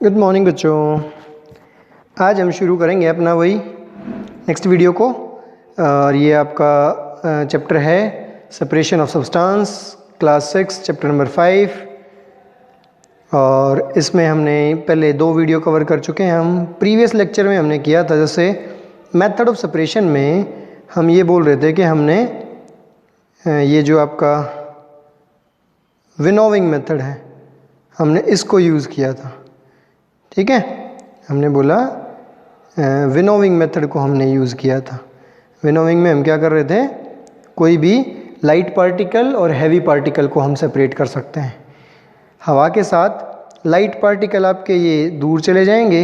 Good morning बच्चों। आज हम शुरू करेंगे अपना वही नेक्स्ट वीडियो को, और ये आपका चैप्टर है separation of substance, class 6 chapter number 5। और इसमें हमने पहले 2 वीडियो कवर कर चुके हैं। हम प्रीवियस लेक्चर में हमने किया था, जैसे मेथड ऑफ सेपरेशन में हम ये बोल रहे थे कि हमने ये जो आपका विनोविंग मेथड है हमने इसको यूज़ किया था। ठीक है, हमने बोला विनोविंग मेथड को हमने यूज़ किया था। विनोविंग में हम क्या कर रहे थे, कोई भी लाइट पार्टिकल और हैवी पार्टिकल को हम सेपरेट कर सकते हैं। हवा के साथ लाइट पार्टिकल आपके ये दूर चले जाएंगे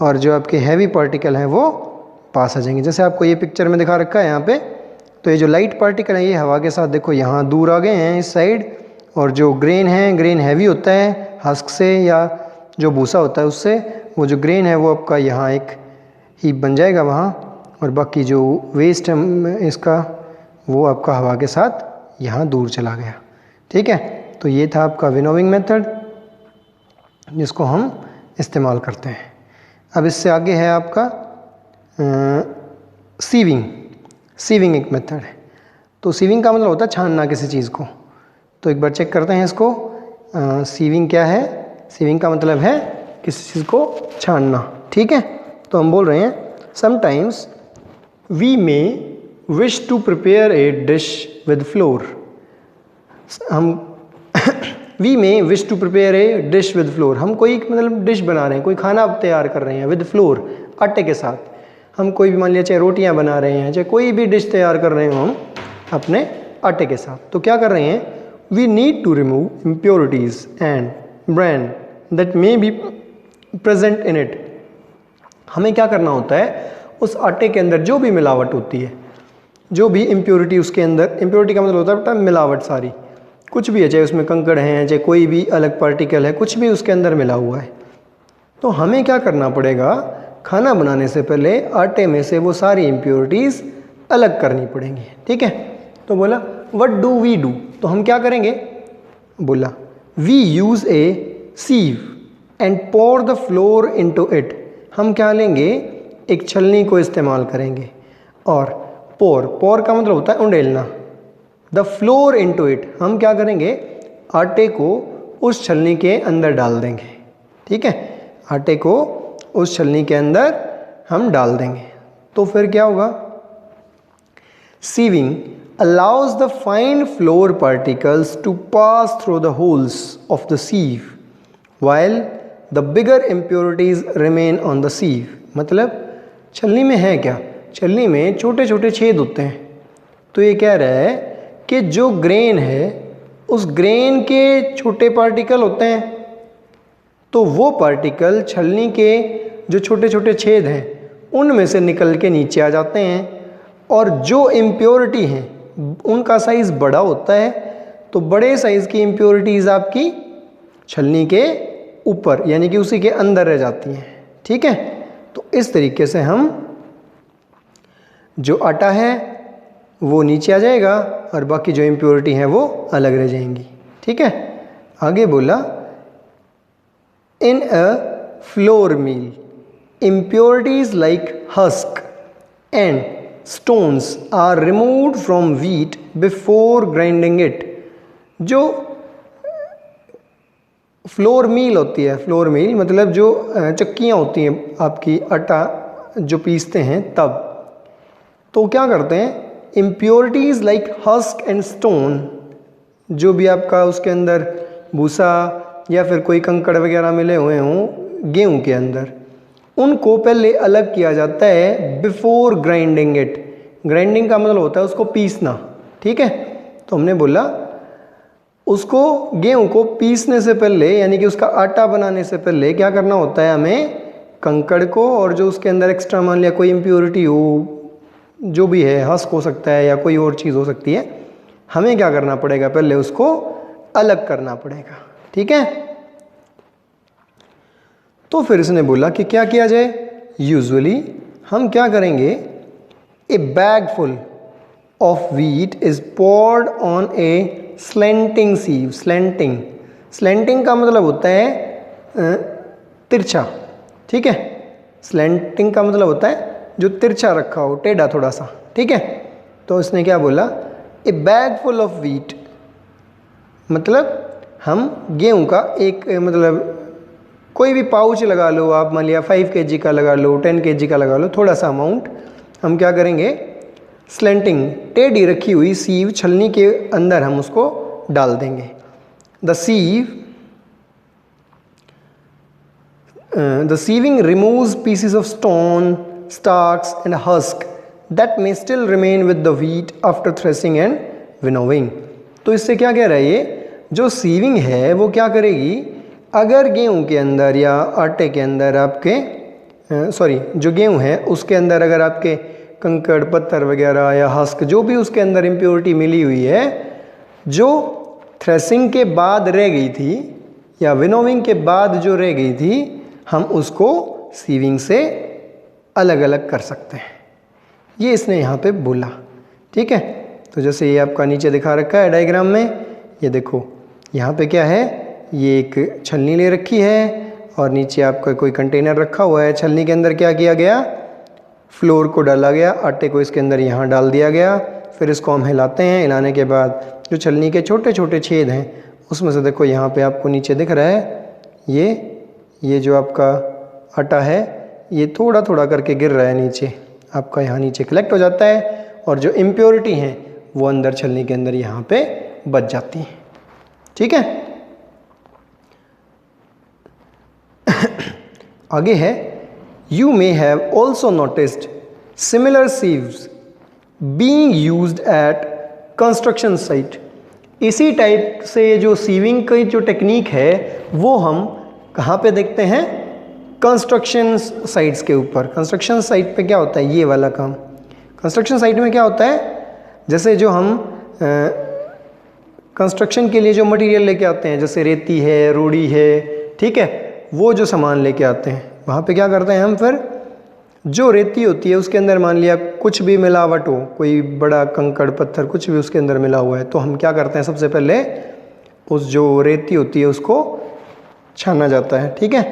और जो आपके हैवी पार्टिकल हैं वो पास आ जाएंगे। जैसे आपको ये पिक्चर में दिखा रखा है यहाँ पे, तो ये जो लाइट पार्टिकल है ये हवा के साथ देखो यहाँ दूर आ गए हैं इस साइड, और जो ग्रेन है, ग्रेन हैवी होता है हस्क से या जो भूसा होता है उससे, वो जो ग्रेन है वो आपका यहाँ एक हीप बन जाएगा वहाँ, और बाकी जो वेस्ट है इसका वो आपका हवा के साथ यहाँ दूर चला गया। ठीक है, तो ये था आपका विनोविंग मेथड जिसको हम इस्तेमाल करते हैं। अब इससे आगे है आपका सीविंग। सीविंग एक मेथड है। तो सीविंग का मतलब होता है छानना किसी चीज़ को। तो एक बार चेक करते हैं इसको। सीविंग क्या है? सीविंग का मतलब है किसी चीज़ को छानना। ठीक है, तो हम बोल रहे हैं sometimes we may wish to prepare a dish with flour. हम we may wish to prepare a dish with flour, हम कोई मतलब डिश बना रहे हैं, कोई खाना तैयार कर रहे हैं विद फ्लोर, आटे के साथ। हम कोई भी मान लिया, चाहे रोटियां बना रहे हैं, चाहे कोई भी डिश तैयार कर रहे हो हम अपने आटे के साथ। तो क्या कर रहे हैं, we need to remove impurities and bran that may be present in it. हमें क्या करना होता है, उस आटे के अंदर जो भी मिलावट होती है, जो भी इम्प्योरिटी उसके अंदर, इम्प्योरिटी का मतलब होता है मिलावट सारी, कुछ भी है, चाहे उसमें कंकड़ हैं, चाहे कोई भी अलग पार्टिकल है, कुछ भी उसके अंदर मिला हुआ है, तो हमें क्या करना पड़ेगा, खाना बनाने से पहले आटे में से वो सारी इम्प्योरिटीज़ अलग करनी पड़ेंगी। ठीक है, तो बोला व्हाट डू वी डू, तो हम क्या करेंगे, बोला we use a sieve and pour the flour into it. हम क्या लेंगे, एक छलनी को इस्तेमाल करेंगे, और पोर का मतलब होता है उंडेलना, द फ्लोर इनटू इट, हम क्या करेंगे, आटे को उस छलनी के अंदर डाल देंगे। ठीक है, आटे को उस छलनी के अंदर हम डाल देंगे। तो फिर क्या होगा, sieving allows the fine flour particles to pass through the holes of the sieve while the bigger impurities remain on the sieve। मतलब छलनी में है क्या, छलनी में छोटे छोटे छेद होते हैं। तो ये कह रहा है कि जो ग्रेन है उस ग्रेन के छोटे पार्टिकल होते हैं, तो वो पार्टिकल छलनी के जो छोटे छोटे छेद हैं उनमें से निकल के नीचे आ जाते हैं, और जो इम्प्योरिटी हैं उनका साइज़ बड़ा होता है, तो बड़े साइज़ की इम्प्योरिटीज़ आपकी छलनी के ऊपर यानी कि उसी के अंदर रह जाती हैं। ठीक है, तो इस तरीके से हम जो आटा है वो नीचे आ जाएगा और बाकी जो इम्प्योरिटी है वो अलग रह जाएंगी। ठीक है, आगे बोला in a flour mill impurities like husk and stones are removed from wheat before grinding it। जो फ्लोर मील होती है, फ्लोर मील मतलब जो चक्कियाँ होती हैं आपकी आटा जो पीसते हैं तब, तो क्या करते हैं, impurities like husk and stone, जो भी आपका उसके अंदर भूसा या फिर कोई कंकड़ वगैरह मिले हुए हों गेहूँ के अंदर, उनको पहले अलग किया जाता है बिफोर ग्राइंडिंग इट। ग्राइंडिंग का मतलब होता है उसको पीसना। ठीक है, तो हमने बोला उसको गेहूं को पीसने से पहले यानी कि उसका आटा बनाने से पहले क्या करना होता है, हमें कंकड़ को और जो उसके अंदर एक्स्ट्रा मान लिया कोई इम्प्योरिटी हो, जो भी है, हस्क हो सकता है या कोई और चीज़ हो सकती है, हमें क्या करना पड़ेगा, पहले उसको अलग करना पड़ेगा। ठीक है, तो फिर इसने बोला कि क्या किया जाए, यूजुअली हम क्या करेंगे, a bag full of wheat is poured on a slanting sieve. Slanting का मतलब होता है तिरछा, ठीक है। स्लैंटिंग का मतलब होता है जो तिरछा रखा हो, टेढ़ा थोड़ा सा, ठीक है। तो इसने क्या बोला, ए बैग फुल ऑफ व्हीट, मतलब हम गेहूं का एक मतलब कोई भी पाउच लगा लो आप, मान लिया 5 kg का लगा लो, 10 kg का लगा लो, थोड़ा सा अमाउंट हम क्या करेंगे, स्लैंटिंग टेढ़ी रखी हुई सीव छलनी के अंदर हम उसको डाल देंगे। The sieving removes pieces of stone, stalks and husk that may still remain with the wheat after threshing and winnowing। तो इससे क्या कह रहा है, ये जो सीविंग है वो क्या करेगी, अगर गेहूं के अंदर या आटे के अंदर आपके जो गेहूं है उसके अंदर अगर आपके कंकड़ पत्थर वगैरह या हस्क जो भी उसके अंदर इम्प्योरिटी मिली हुई है, जो थ्रेसिंग के बाद रह गई थी या विनोविंग के बाद जो रह गई थी, हम उसको सीविंग से अलग अलग कर सकते हैं। ये इसने यहाँ पे बोला, ठीक है। तो जैसे ये आपका नीचे दिखा रखा है डायग्राम में, ये देखो यहाँ पे क्या है, ये एक छलनी ले रखी है और नीचे आपका कोई कंटेनर रखा हुआ है। छलनी के अंदर क्या किया गया, फ्लोर को डाला गया, आटे को इसके अंदर यहाँ डाल दिया गया, फिर इसको हम हिलाते हैं। हिलाने के बाद जो छलनी के छोटे छोटे छेद हैं उसमें से देखो यहाँ पे आपको नीचे दिख रहा है, ये जो आपका आटा है ये थोड़ा थोड़ा करके गिर रहा है नीचे, आपका यहाँ नीचे कलेक्ट हो जाता है और जो इम्प्योरिटी हैं वो अंदर छलनी के अंदर यहाँ पे बच जाती हैं, ठीक है। आगे है, you may have also noticed similar sieves being used eight construction site. इसी टाइप से जो सीविंग की जो टेक्निक है वो हम कहाँ पे देखते हैं, कंस्ट्रक्शन साइट्स के ऊपर। कंस्ट्रक्शन साइट पे क्या होता है, ये वाला काम। कंस्ट्रक्शन साइट में क्या होता है, जैसे जो हम कंस्ट्रक्शन के लिए जो मटेरियल लेके आते हैं, जैसे रेती है, रोड़ी है, ठीक है, वो जो सामान लेके आते हैं, वहाँ पे क्या करते हैं हम, फिर जो रेती होती है उसके अंदर मान लिया कुछ भी मिलावट हो, कोई बड़ा कंकड़ पत्थर कुछ भी उसके अंदर मिला हुआ है, तो हम क्या करते हैं, सबसे पहले उस जो रेती होती है उसको छाना जाता है, ठीक है।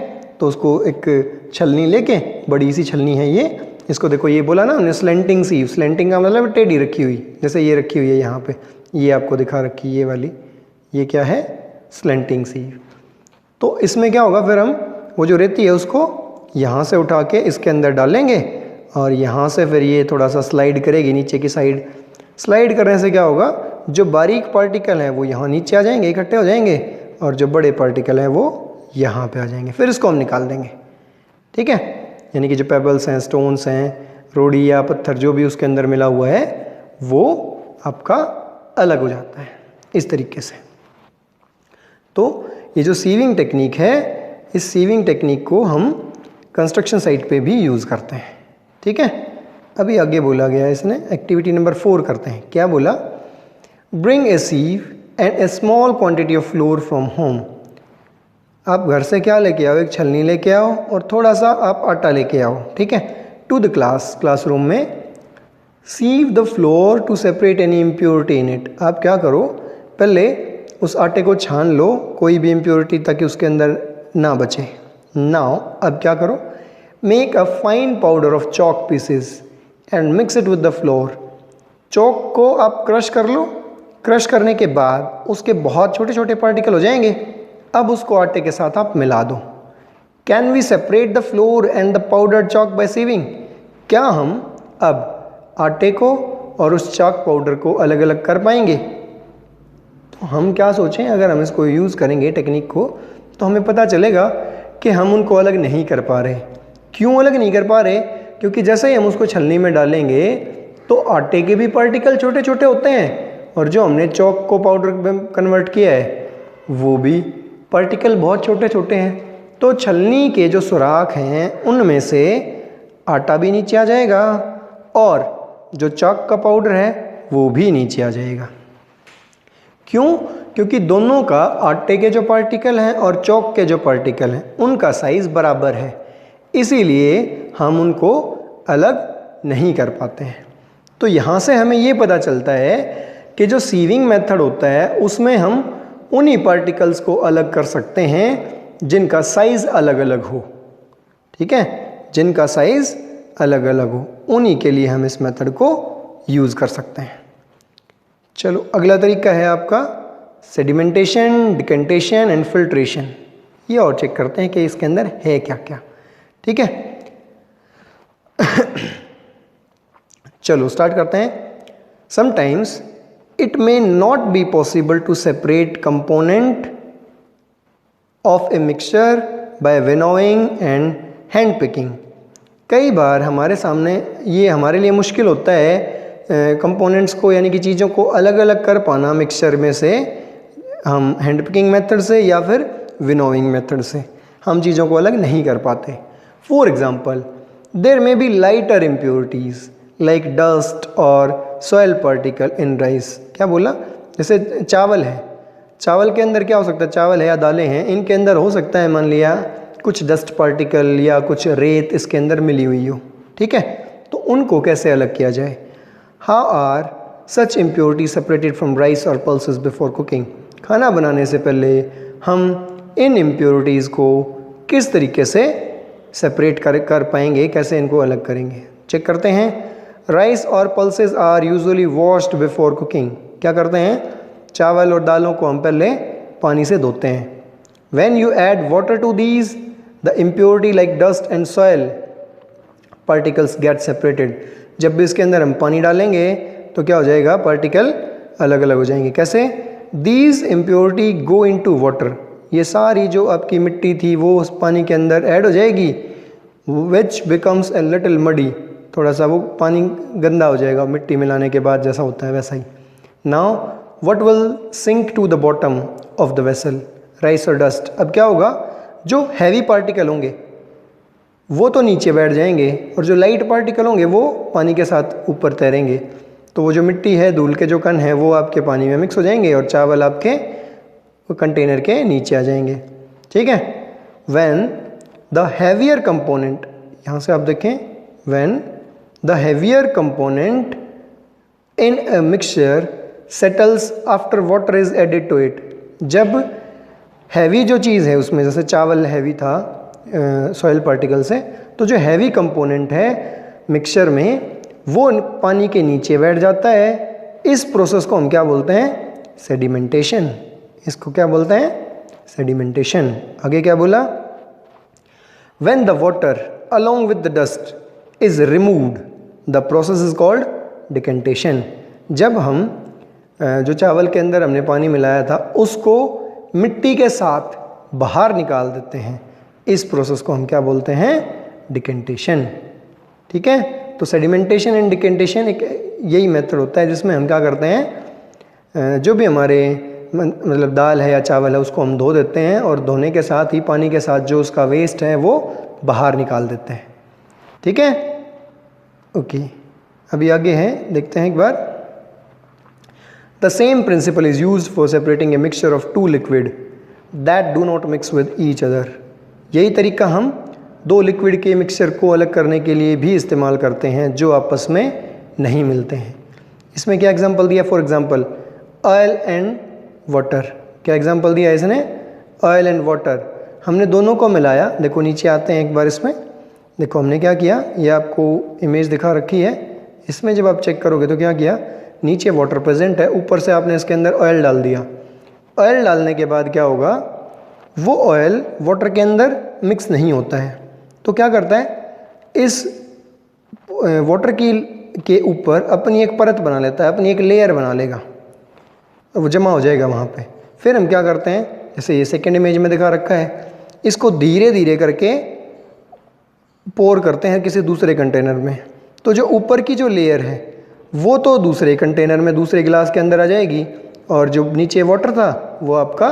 तो उसको एक छलनी लेके, बड़ी सी छलनी है ये, इसको देखो ये बोला ना हमने स्लैंटिंग सीव, स्लैंटिंग का मतलब टेढ़ी रखी हुई, जैसे ये रखी हुई है यहाँ पे, ये आपको दिखा रखी है ये वाली, ये क्या है, स्लैंटिंग सीव। तो इसमें क्या होगा, फिर हम वो जो रेती है उसको यहाँ से उठा के इसके अंदर डालेंगे और यहाँ से फिर ये थोड़ा सा स्लाइड करेगी नीचे की साइड। स्लाइड करने से क्या होगा, जो बारीक पार्टिकल हैं वो यहाँ नीचे आ जाएंगे, इकट्ठे हो जाएंगे, और जो बड़े पार्टिकल हैं वो यहाँ पे आ जाएंगे। फिर इसको हम निकाल देंगे, ठीक है। यानी कि जो पेबल्स हैं, स्टोन्स हैं, रोड़ी या पत्थर जो भी उसके अंदर मिला हुआ है वो आपका अलग हो जाता है इस तरीके से। तो ये जो सीविंग टेक्निक है, इस सीविंग टेक्निक को हम कंस्ट्रक्शन साइट पे भी यूज़ करते हैं, ठीक है। अभी आगे बोला गया है इसने, एक्टिविटी नंबर 4 करते हैं। क्या बोला, bring a sieve and a small quantity of flour from home. आप घर से क्या लेके आओ, एक छलनी लेके आओ और थोड़ा सा आप आटा लेके आओ, ठीक है, टू द क्लासरूम में। Sieve the flour to separate any impurity in it. आप क्या करो, पहले उस आटे को छान लो, कोई भी इम्प्योरिटी ताकि उसके अंदर ना बचे। नाउ अब क्या करो, make a fine powder of chalk pieces and mix it with the floor. Chalk को आप क्रश कर लो, क्रश करने के बाद उसके बहुत छोटे छोटे पार्टिकल हो जाएंगे। अब उसको आटे के साथ आप मिला दो। Can we separate the flour and the powder chalk by sieving. क्या हम अब आटे को और उस चॉक पाउडर को अलग अलग कर पाएंगे? तो हम क्या सोचें, अगर हम इसको यूज़ करेंगे टेक्निक को, तो हमें पता चलेगा कि हम उनको अलग नहीं कर पा रहे। क्यों अलग नहीं कर पा रहे? क्योंकि जैसे ही हम उसको छलनी में डालेंगे तो आटे के भी पार्टिकल छोटे छोटे होते हैं और जो हमने चॉक को पाउडर में कन्वर्ट किया है वो भी पार्टिकल बहुत छोटे छोटे हैं। तो छलनी के जो सुराख हैं उनमें से आटा भी नीचे आ जाएगा और जो चॉक का पाउडर है वो भी नीचे आ जाएगा। क्यों? क्योंकि दोनों का, आटे के जो पार्टिकल हैं और चॉक के जो पार्टिकल हैं, उनका साइज़ बराबर है, इसीलिए हम उनको अलग नहीं कर पाते हैं। तो यहाँ से हमें ये पता चलता है कि जो सीविंग मेथड होता है उसमें हम उन्हीं पार्टिकल्स को अलग कर सकते हैं जिनका साइज अलग अलग हो, ठीक है, जिनका साइज अलग अलग हो, उन्हीं के लिए हम इस मेथड को यूज़ कर सकते हैं। चलो अगला तरीका है आपका सेडिमेंटेशन, डिकेंटेशन एंड फिल्ट्रेशन। ये और चेक करते हैं कि इसके अंदर है क्या क्या, ठीक है। चलो स्टार्ट करते हैं। Sometimes it may not be possible to separate component of a mixture by winnowing and hand picking. कई बार हमारे सामने ये हमारे लिए मुश्किल होता है कंपोनेंट्स को, यानी कि चीज़ों को अलग अलग कर पाना मिक्सचर में से, हम हैंड पिकिंग मेथड से या फिर विनोइंग मेथड से हम चीज़ों को अलग नहीं कर पाते। For example there may be lighter impurities like dust और सॉइल पार्टिकल इन राइस। क्या बोला? जैसे चावल है, चावल के अंदर क्या हो सकता है, चावल है या दालें हैं, इनके अंदर हो सकता है मान लिया कुछ डस्ट पार्टिकल या कुछ रेत इसके अंदर मिली हुई हो, ठीक है, तो उनको कैसे अलग किया जाए। How are such impurity separated from rice और पल्सेस बिफोर कुकिंग। खाना बनाने से पहले हम इन इम्प्योरिटीज़ को किस तरीके से सेपरेट कर पाएंगे, कैसे इनको अलग करेंगे। चेक करते हैं। राइस और pulses are usually washed before cooking. क्या करते हैं, चावल और दालों को हम पहले पानी से धोते हैं। When you add water to these the impurity like dust and soil particles get separated. जब भी इसके अंदर हम पानी डालेंगे तो क्या हो जाएगा, पार्टिकल अलग अलग हो जाएंगे। कैसे? These impurity go into water. ये सारी जो आपकी मिट्टी थी वो उस पानी के अंदर ऐड हो जाएगी, which becomes a little muddy. थोड़ा सा वो पानी गंदा हो जाएगा मिट्टी मिलाने के बाद, जैसा होता है वैसा ही। Now what will sink to the bottom of the vessel, rice और डस्ट। अब क्या होगा, जो हैवी पार्टिकल होंगे वो तो नीचे बैठ जाएंगे और जो लाइट पार्टिकल होंगे वो पानी के साथ ऊपर तैरेंगे। तो वो जो मिट्टी है, धूल के जो कण है, वो आपके पानी में मिक्स हो जाएंगे और चावल आपके कंटेनर के नीचे आ जाएंगे, ठीक है। व्हेन द हैवियर कंपोनेंट, यहाँ से आप देखें, when the heavier component in a mixture settles after water is added to it. जब हैवी जो चीज़ है उसमें, जैसे चावल हैवी था सॉइल पार्टिकल से, तो जो हैवी कंपोनेंट है मिक्सचर में वो पानी के नीचे बैठ जाता है। इस प्रोसेस को हम क्या बोलते हैं, सेडिमेंटेशन। इसको क्या बोलते हैं, सेडिमेंटेशन। आगे क्या बोला, when the water along with the dust is removed the process is called decantation. जब हम जो चावल के अंदर हमने पानी मिलाया था उसको मिट्टी के साथ बाहर निकाल देते हैं, इस प्रोसेस को हम क्या बोलते हैं, डिकेंटेशन, ठीक है। तो सेडिमेंटेशन एंड डिकेंटेशन एक यही मेथड होता है जिसमें हम क्या करते हैं, जो भी हमारे मतलब दाल है या चावल है उसको हम धो देते हैं और धोने के साथ ही पानी के साथ जो उसका वेस्ट है वो बाहर निकाल देते हैं, ठीक है। ओके, अभी आगे है, देखते हैं एक बार। The same principle is used for separating a mixture of two liquid that do not mix with each other. यही तरीका हम दो लिक्विड के मिक्सचर को अलग करने के लिए भी इस्तेमाल करते हैं जो आपस में नहीं मिलते हैं। इसमें क्या एग्जांपल दिया, for example oil and water. क्या एग्जांपल दिया इसने, ऑयल एंड वाटर। हमने दोनों को मिलाया, देखो नीचे आते हैं एक बार इसमें, देखो हमने क्या किया, ये आपको इमेज दिखा रखी है। इसमें जब आप चेक करोगे तो क्या किया, नीचे वाटर प्रेजेंट है, ऊपर से आपने इसके अंदर ऑयल डाल दिया। ऑयल डालने के बाद क्या होगा, वो ऑयल वाटर के अंदर मिक्स नहीं होता है, तो क्या करता है, इस वाटर के ऊपर अपनी एक परत बना लेता है, अपनी एक लेयर बना लेगा, वो जमा हो जाएगा वहाँ पे। फिर हम क्या करते हैं, जैसे ये सेकेंड इमेज में दिखा रखा है, इसको धीरे धीरे करके पोर करते हैं किसी दूसरे कंटेनर में। तो जो ऊपर की जो लेयर है वो तो दूसरे कंटेनर में, दूसरे गिलास के अंदर आ जाएगी, और जो नीचे वाटर था वो आपका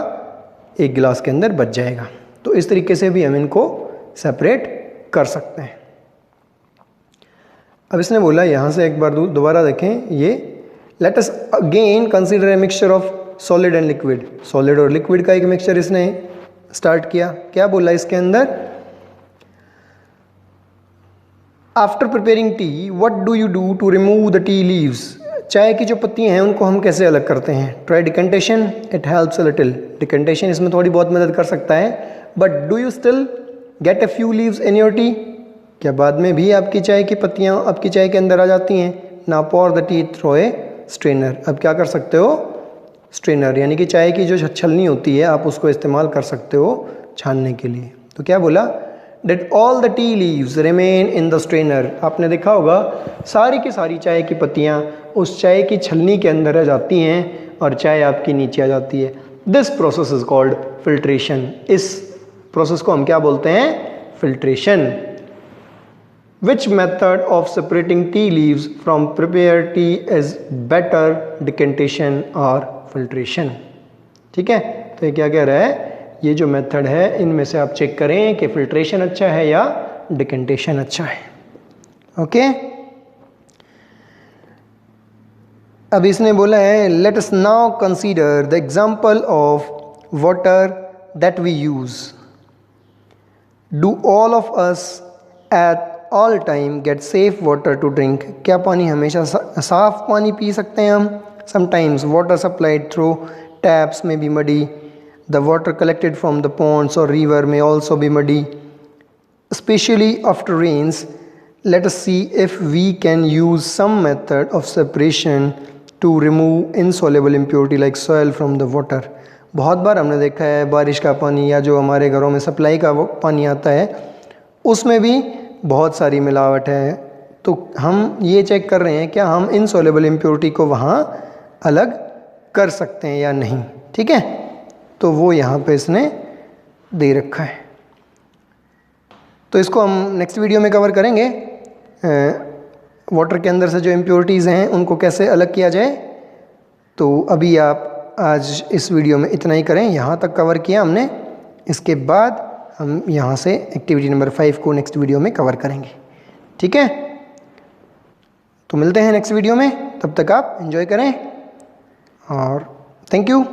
एक गिलास के अंदर बच जाएगा। तो इस तरीके से भी हम इनको सेपरेट कर सकते हैं। अब इसने बोला, यहाँ से एक बार दोबारा देखें, ये let us again consider a mixture of solid and liquid. Solid और लिक्विड का एक मिक्सचर इसने स्टार्ट किया। क्या बोला इसके अंदर, after preparing tea what do you do to remove the tea leaves. चाय की जो पत्तियां हैं उनको हम कैसे अलग करते हैं। Try decantation, it helps a little. Decantation इसमें थोड़ी बहुत मदद कर सकता है। But do you still get a few leaves in your T? क्या बाद में भी आपकी चाय की पत्तियाँ आपकी चाय के अंदर आ जाती हैं? ना pour the tea through a strainer. अब क्या कर सकते हो? स्ट्रेनर यानी कि चाय की जो छलनी होती है आप उसको इस्तेमाल कर सकते हो छानने के लिए। तो क्या बोला? That all the tea leaves remain in the strainer. आपने देखा होगा सारी की सारी चाय की पत्तियाँ उस चाय की छलनी के अंदर आ जाती हैं और चाय आपकी नीचे आ जाती है। This process is called filtration. इस प्रोसेस को हम क्या बोलते हैं? Filtration. Which method of separating tea leaves from prepared tea is better, decantation or filtration? ठीक है, तो ये क्या कह रहा है? ये जो मेथड है इनमें से आप चेक करें कि फिल्ट्रेशन अच्छा है या डिकेंटेशन अच्छा है। ओके, अब इसने बोला है let us now consider the example of water that we use. Do all of us at all time get safe water to drink? क्या पानी हमेशा साफ पानी पी सकते हैं हम? Sometimes water supplied through taps may be muddy, the water collected from the ponds और river may also be muddy, especially after rains. Let us see if we can use some method of separation two remove insoluble impurity like soil from the water. बहुत बार हमने देखा है बारिश का पानी या जो हमारे घरों में सप्लाई का पानी आता है उसमें भी बहुत सारी मिलावट है। तो हम ये चेक कर रहे हैं क्या हम इनसॉल्युबल इम्प्योरिटी को वहाँ अलग कर सकते हैं या नहीं। ठीक है, तो वो यहाँ पे इसने दे रखा है, तो इसको हम नेक्स्ट वीडियो में कवर करेंगे। वाटर के अंदर से जो इम्प्योरिटीज़ हैं उनको कैसे अलग किया जाए। तो अभी आप आज इस वीडियो में इतना ही करें, यहाँ तक कवर किया हमने। इसके बाद हम यहाँ से एक्टिविटी नंबर 5 को नेक्स्ट वीडियो में कवर करेंगे। ठीक है, तो मिलते हैं नेक्स्ट वीडियो में, तब तक आप एंजॉय करें और थैंक यू।